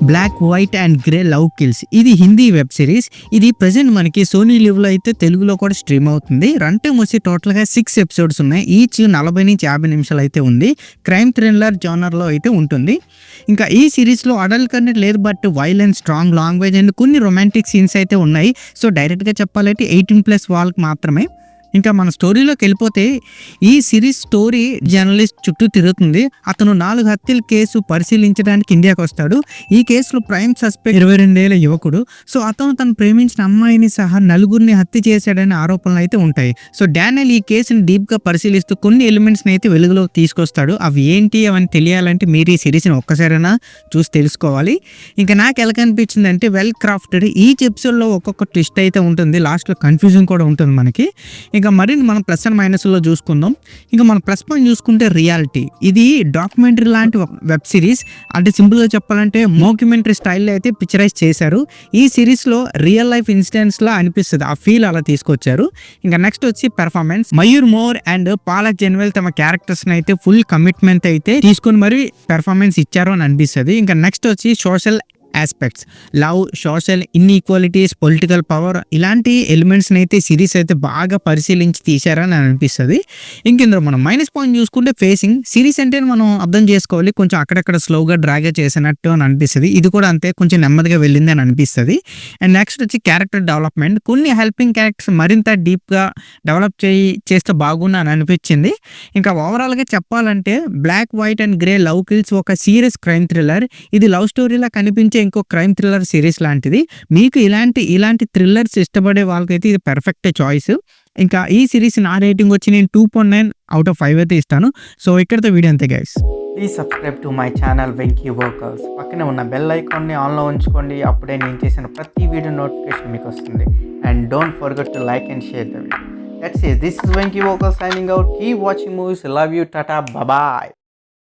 Black white and grey love kills. ఇది Hindi web series. ఇది present మనకి సోనీ లివ్ లో అయితే తెలుగులో కూడా స్ట్రీమ్ అవుతుంది. రన్ టైమ్ వచ్చి టోటల్ గా 6 ఎపిసోడ్స్ ఉన్నాయి. ఈచ్ 40 నుంచి 50 నిమిషాలు అయితే ఉంది. క్రైమ్ థ్రిల్లర్ జోనర్ లో అయితే ఉంటుంది. ఇంకా ఈ సిరీస్ లో అడల్ట్ కంటెంట్ లేదు, but violence, strong language and కొన్ని రొమాంటిక్ సీన్స్ అయితే ఉన్నాయి. సో డైరెక్ట్ గా చెప్పాలంటే 18+ వాళ్ళకి మాత్రమే. ఇంకా మన స్టోరీలోకి వెళ్ళిపోతే ఈ సిరీస్ స్టోరీ జర్నలిస్ట్ చుట్టూ తిరుగుతుంది. అతను 4 హత్యల కేసు పరిశీలించడానికి ఇండియాకి వస్తాడు. ఈ కేసులో ప్రైమ్ సస్పెక్ట్ 22 ఏళ్ల యువకుడు. సో అతను తను ప్రేమించిన అమ్మాయిని సహా 4గురిని హత్య చేశాడనే ఆరోపణలు అయితే ఉంటాయి. సో డానియల్ ఈ కేసుని డీప్గా పరిశీలిస్తూ కొన్ని ఎలిమెంట్స్ని అయితే వెలుగులోకి తీసుకొస్తాడు. అవి ఏంటి అవన్నీ తెలియాలంటే మీరు ఈ సిరీస్ని ఒక్కసారైనా చూసి తెలుసుకోవాలి. ఇంకా నాకు ఎలా కనిపించింది అంటే వెల్ క్రాఫ్టెడ్. ఈచ్ ఎపిసోడ్లో ఒక్కొక్క ట్విస్ట్ అయితే ఉంటుంది. లాస్ట్లో కన్ఫ్యూజన్ కూడా ఉంటుంది మనకి. ఇంకా మరిన్ని మనం ప్లస్ అండ్ మైనస్లో చూసుకుందాం. ఇంకా మనం ప్లస్ పాయింట్ చూసుకుంటే రియాలిటీ. ఇది డాక్యుమెంటరీ లాంటి వెబ్ సిరీస్. అంటే సింపుల్గా చెప్పాలంటే మోక్యుమెంటరీ స్టైల్లో అయితే పిక్చరైజ్ చేశారు. ఈ సిరీస్లో రియల్ లైఫ్ ఇన్సిడెంట్స్లా అనిపిస్తుంది. ఆ ఫీల్ అలా తీసుకొచ్చారు. ఇంకా నెక్స్ట్ వచ్చి పెర్ఫార్మెన్స్. మయూర్ మోర్ అండ్ పాలక్ జెన్వెల్ తమ క్యారెక్టర్స్ని అయితే ఫుల్ కమిట్మెంట్ అయితే తీసుకొని మరి పెర్ఫార్మెన్స్ ఇచ్చారు అని అనిపిస్తుంది. ఇంకా నెక్స్ట్ వచ్చి social aspects, love, social inequalities, political power, ఇలాంటి ఎలిమెంట్స్ని అయితే సిరీస్ అయితే బాగా పరిశీలించి తీశారని అనిపిస్తుంది. ఇంకెందులో మనం మైనస్ పాయింట్ చూసుకుంటే ఫేసింగ్. సిరీస్ అంటే మనం అర్థం చేసుకోవాలి, కొంచెం అక్కడక్కడ స్లోగా డ్రాగా చేసినట్టు అని అనిపిస్తుంది. ఇది కూడా అంతే, కొంచెం నెమ్మదిగా వెళ్ళింది అని అనిపిస్తుంది. అండ్ నెక్స్ట్ వచ్చి క్యారెక్టర్ డెవలప్మెంట్. కొన్ని హెల్పింగ్ క్యారెక్టర్స్ మరింత డీప్గా డెవలప్ చేస్తే బాగుంది అని అనిపించింది. ఇంకా ఓవరాల్గా చెప్పాలంటే black white and grey love kills ఒక సీరియస్ క్రైమ్ థ్రిల్లర్. ఇది లవ్ స్టోరీలా కనిపించే ఇంకో క్రైమ్ థ్రిల్లర్ సిరీస్ లాంటిది. మీకు ఇలాంటి థ్రిల్లర్స్ ఇష్టపడే వాళ్ళకైతే ఇది పర్ఫెక్ట్ చాయిస్. ఇంకా ఈ సిరీస్ నా రేటింగ్ వచ్చి నేను 2.9/5 అయితే ఇస్తాను. సో ఇక్కడితో వీడియో అంతే guys. Please subscribe to my channel Venky workers. పక్కనే ఉన్న బెల్ ఐకాన్ని ఆన్లో ఉంచుకోండి. అప్పుడే నేను చేసిన ప్రతి వీడియో నోటిఫికేషన్ మీకు వస్తుంది. And don't forget to like and share the video. That's it. This is Venky Vocal signing out. Keep watching movies. Love you. Tata. Bye bye.